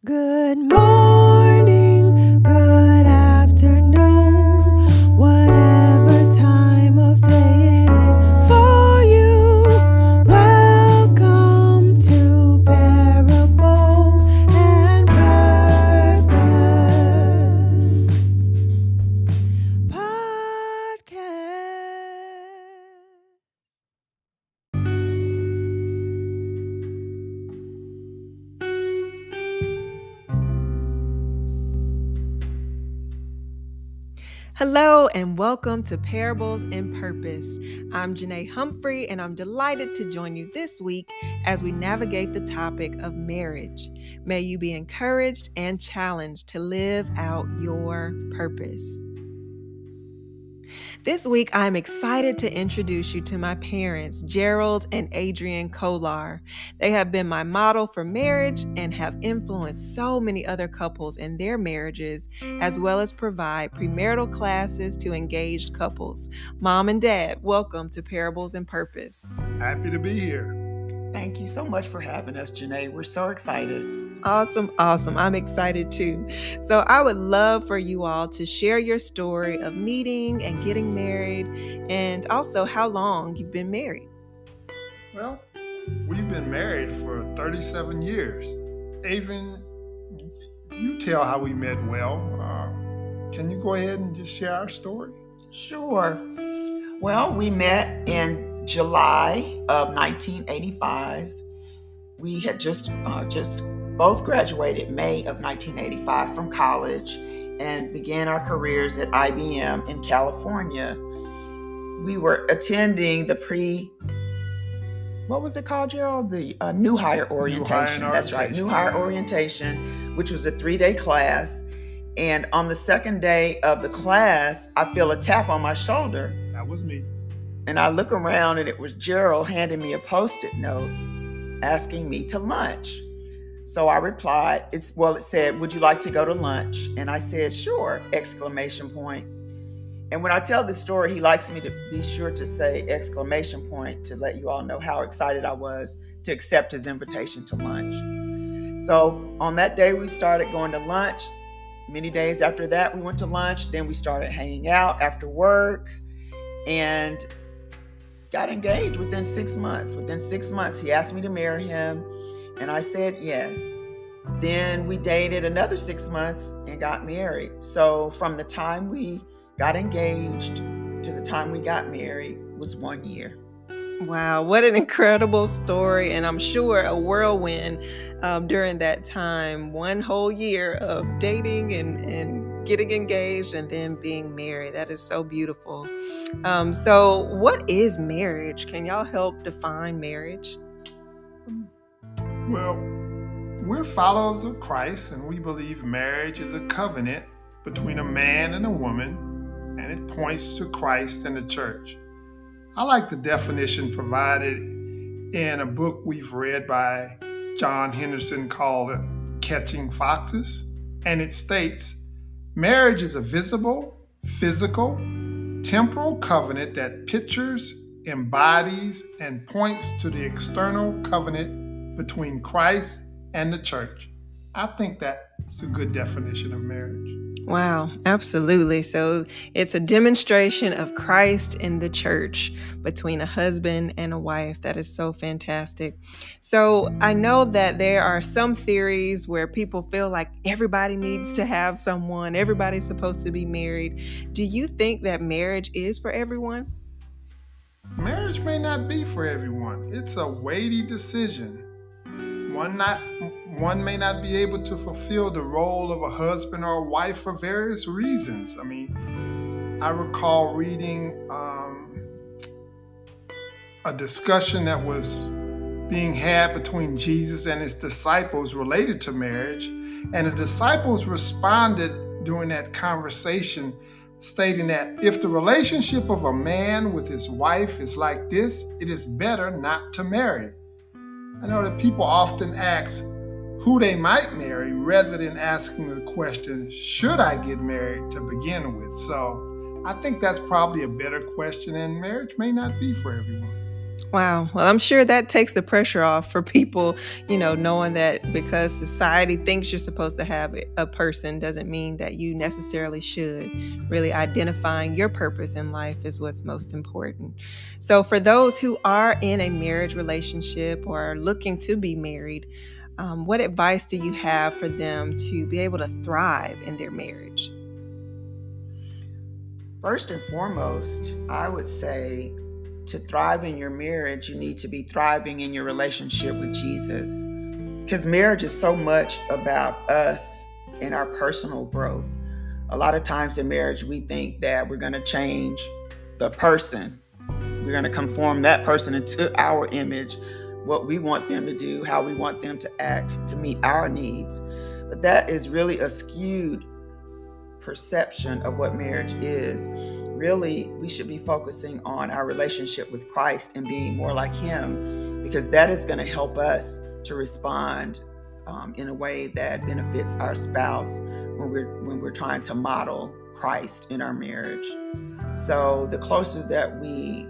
Good morning, good afternoon, whatever time of day it is for you. Welcome to Parables and Purpose Podcast. Hello and welcome to Parables and Purpose. I'm Janae Humphrey and I'm delighted to join you this week as we navigate the topic of marriage. May you be encouraged and challenged to live out your purpose. This week, I'm excited to introduce you to my parents, Gerald and Adrienne Colar. They have been my model for marriage and have influenced so many other couples in their marriages, as well as provide premarital classes to engaged couples. Mom and Dad, welcome to Parables and Purpose. Happy to be here. Thank you so much for having us, Janae. We're so excited. Awesome. I'm excited too. So I would love for you all to share your story of meeting and getting married, and also how long you've been married. Well, we've been married for 37 years. Adrienne, you tell how we met well. Can you go ahead and just share our story? Sure. Well, we met in July of 1985. We had just both graduated May of 1985 from college and began our careers at IBM in California. We were attending the what was it called, Gerald? The new hire orientation. That's right, new hire orientation, which was a 3-day class. And on the second day of the class, I feel a tap on my shoulder. That was me. And I look around and it was Gerald handing me a Post-it note asking me to lunch. So I replied, it said, "Would you like to go to lunch?" And I said, "Sure!" exclamation point. And when I tell this story, he likes me to be sure to say exclamation point to let you all know how excited I was to accept his invitation to lunch. So on that day, we started going to lunch. Many days after that, we went to lunch. Then we started hanging out after work and got engaged within 6 months. Within 6 months, he asked me to marry him, and I said yes. Then we dated another 6 months and got married. So from the time we got engaged to the time we got married was 1 year. Wow, what an incredible story, and I'm sure a whirlwind during that time. 1 whole year of dating and getting engaged and then being married. That is so beautiful. So what is marriage? Can y'all help define marriage? Well, we're followers of Christ, and we believe marriage is a covenant between a man and a woman, and it points to Christ and the church. I like the definition provided in a book we've read by John Henderson called Catching Foxes, and it states, "Marriage is a visible, physical, temporal covenant that pictures, embodies, and points to the external covenant between Christ and the church." I think that's a good definition of marriage. Wow, absolutely. So it's a demonstration of Christ in the church between a husband and a wife. That is so fantastic. So I know that there are some theories where people feel like everybody needs to have someone, everybody's supposed to be married. Do you think that marriage is for everyone? Marriage may not be for everyone. It's a weighty decision. One may not be able to fulfill the role of a husband or a wife for various reasons. I recall reading a discussion that was being had between Jesus and his disciples related to marriage, and the disciples responded during that conversation stating that if the relationship of a man with his wife is like this, it is better not to marry. I know that people often ask who they might marry rather than asking the question, should I get married to begin with? So I think that's probably a better question, and marriage may not be for everyone. Wow. Well, I'm sure that takes the pressure off for people, knowing that because society thinks you're supposed to have a person doesn't mean that you necessarily should. Really identifying your purpose in life is what's most important. So, for those who are in a marriage relationship or are looking to be married, what advice do you have for them to be able to thrive in their marriage? First and foremost, I would say to thrive in your marriage, you need to be thriving in your relationship with Jesus. Because marriage is so much about us and our personal growth. A lot of times in marriage, we think that we're going to change the person. We're going to conform that person into our image, what we want them to do, how we want them to act to meet our needs. But that is really a skewed perception of what marriage is. Really, we should be focusing on our relationship with Christ and being more like Him, because that is going to help us to respond in a way that benefits our spouse when we're trying to model Christ in our marriage. So the closer that we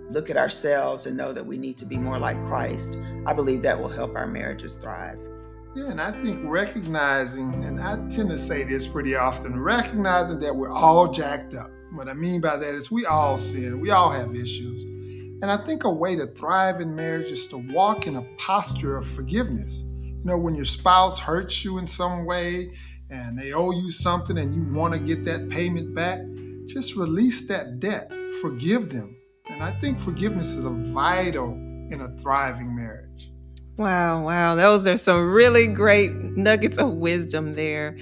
look at ourselves and know that we need to be more like Christ, I believe that will help our marriages thrive. Yeah, and I think recognizing, and I tend to say this pretty often, recognizing that we're all jacked up. What I mean by that is we all sin, we all have issues. And I think a way to thrive in marriage is to walk in a posture of forgiveness. When your spouse hurts you in some way and they owe you something and you want to get that payment back, just release that debt, forgive them. And I think forgiveness is vital in a thriving marriage. Wow, wow. Those are some really great nuggets of wisdom there.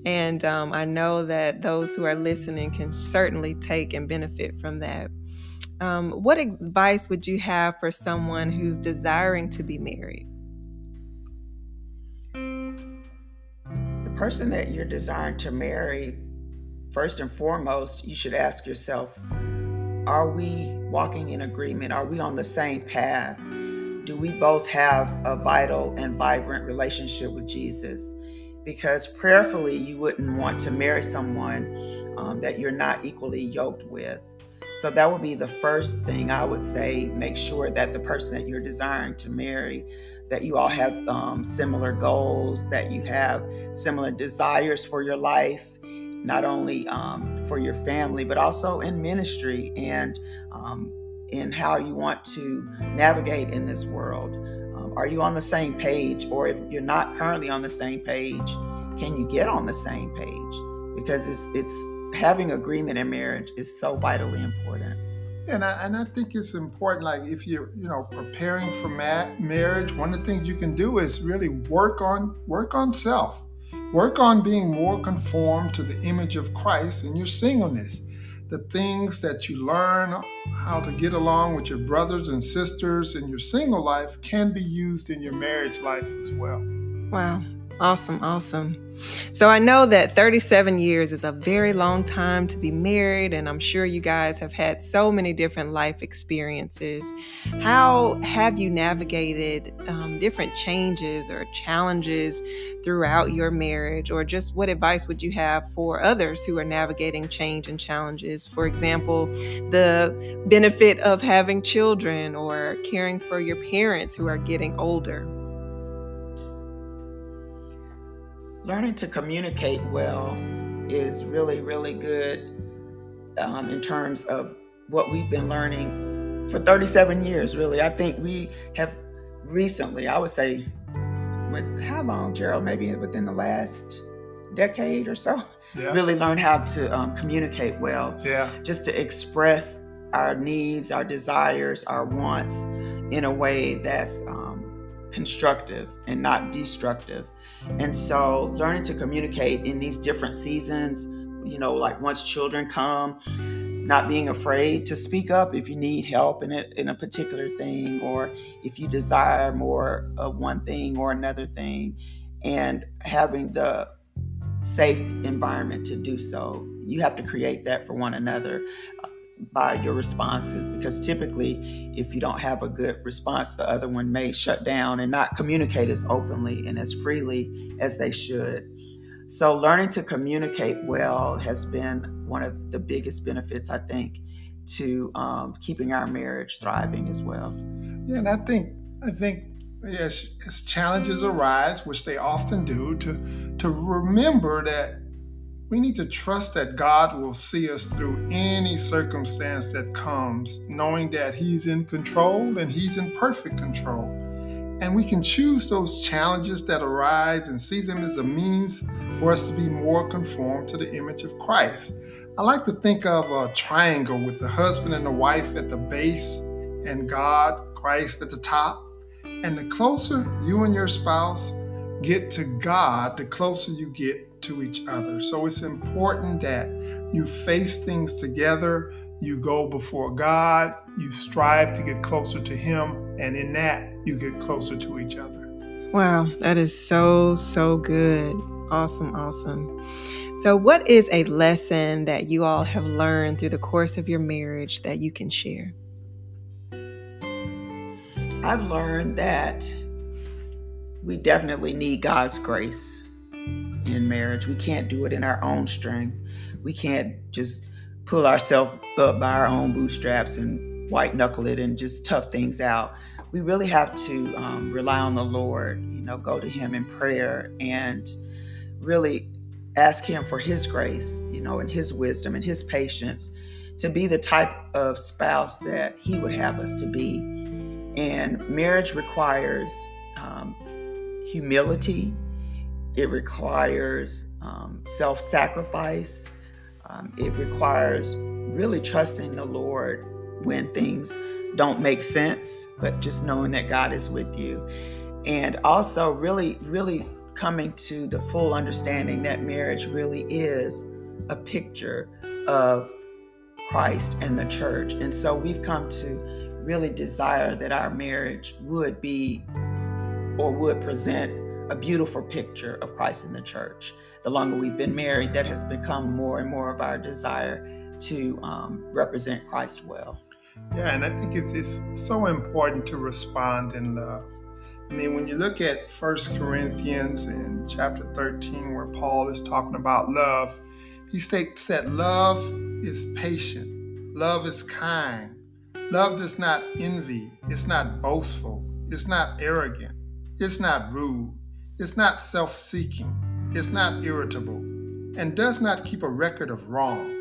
And I know that those who are listening can certainly take and benefit from that. What advice would you have for someone who's desiring to be married? The person that you're desiring to marry, first and foremost, you should ask yourself, are we walking in agreement? Are we on the same path? Do we both have a vital and vibrant relationship with Jesus? Because prayerfully, you wouldn't want to marry someone that you're not equally yoked with. So that would be the first thing I would say. Make sure that the person that you're desiring to marry, that you all have similar goals, that you have similar desires for your life, not only for your family, but also in ministry and in how you want to navigate in this world. Are you on the same page? Or if you're not currently on the same page, can you get on the same page? Because it's having agreement in marriage is so vitally important. And I think it's important, like if you're preparing for marriage, one of the things you can do is really work on self, work on being more conformed to the image of Christ in your singleness. The things that you learn how to get along with your brothers and sisters in your single life can be used in your marriage life as well. Wow. Awesome. Awesome. So I know that 37 years is a very long time to be married, and I'm sure you guys have had so many different life experiences. How have you navigated different changes or challenges throughout your marriage, or just what advice would you have for others who are navigating change and challenges? For example, the benefit of having children or caring for your parents who are getting older. Learning to communicate well is really, really good in terms of what we've been learning for 37 years, really. I think we have recently, I would say, with how long, Gerald? Maybe within the last decade or so, Yeah. really learned how to communicate well. Yeah. Just to express our needs, our desires, our wants in a way that's constructive and not destructive. And so learning to communicate in these different seasons, like once children come, not being afraid to speak up if you need help in a particular thing, or if you desire more of one thing or another thing, and having the safe environment to do so. You have to create that for one another by your responses, because typically if you don't have a good response, the other one may shut down and not communicate as openly and as freely as they should. So learning to communicate well has been one of the biggest benefits, I think, to keeping our marriage thriving as well. Yeah, and I think yes, as challenges arise, which they often do, to remember that we need to trust that God will see us through any circumstance that comes, knowing that He's in control and He's in perfect control. And we can choose those challenges that arise and see them as a means for us to be more conformed to the image of Christ. I like to think of a triangle with the husband and the wife at the base and God, Christ at the top. And the closer you and your spouse get to God, the closer you get to each other. So it's important that you face things together, you go before God, you strive to get closer to Him, and in that, you get closer to each other. Wow, that is so good. Awesome. So what is a lesson that you all have learned through the course of your marriage that you can share? I've learned that we definitely need God's grace in marriage. We can't do it in our own strength. We can't just pull ourselves up by our own bootstraps and white knuckle it and just tough things out. We really have to rely on the Lord, go to Him in prayer and really ask Him for His grace, and His wisdom and His patience to be the type of spouse that He would have us to be. And marriage requires humility. It requires self-sacrifice. It requires really trusting the Lord when things don't make sense, but just knowing that God is with you. And also really coming to the full understanding that marriage really is a picture of Christ and the church. And so we've come to really desire that our marriage would be or would present a beautiful picture of Christ and the church. The longer we've been married, that has become more and more of our desire to represent Christ well. Yeah, and I think it's so important to respond in love. I mean, when you look at 1 Corinthians in chapter 13, where Paul is talking about love, he states that love is patient, love is kind, love does not envy, it's not boastful, it's not arrogant, it's not rude, it's not self-seeking, it's not irritable, and does not keep a record of wrongs.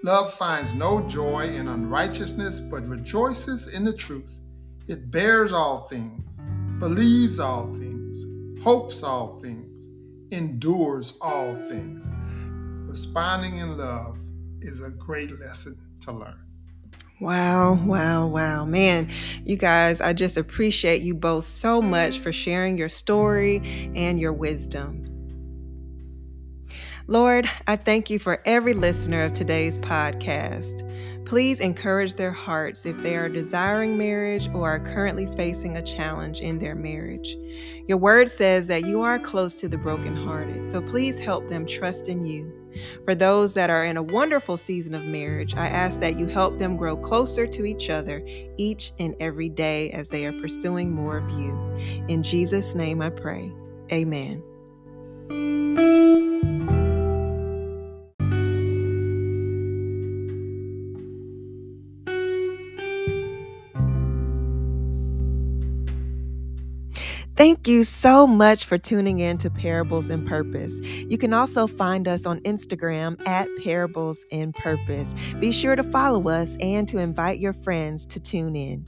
Love finds no joy in unrighteousness, but rejoices in the truth. It bears all things, believes all things, hopes all things, endures all things. Responding in love is a great lesson to learn. Wow. Man, you guys, I just appreciate you both so much for sharing your story and your wisdom. Lord, I thank you for every listener of today's podcast. Please encourage their hearts if they are desiring marriage or are currently facing a challenge in their marriage. Your word says that you are close to the brokenhearted, so please help them trust in you. For those that are in a wonderful season of marriage, I ask that you help them grow closer to each other each and every day as they are pursuing more of you. In Jesus' name I pray. Amen. Thank you so much for tuning in to Parables in Purpose. You can also find us on Instagram at Parables in Purpose. Be sure to follow us and to invite your friends to tune in.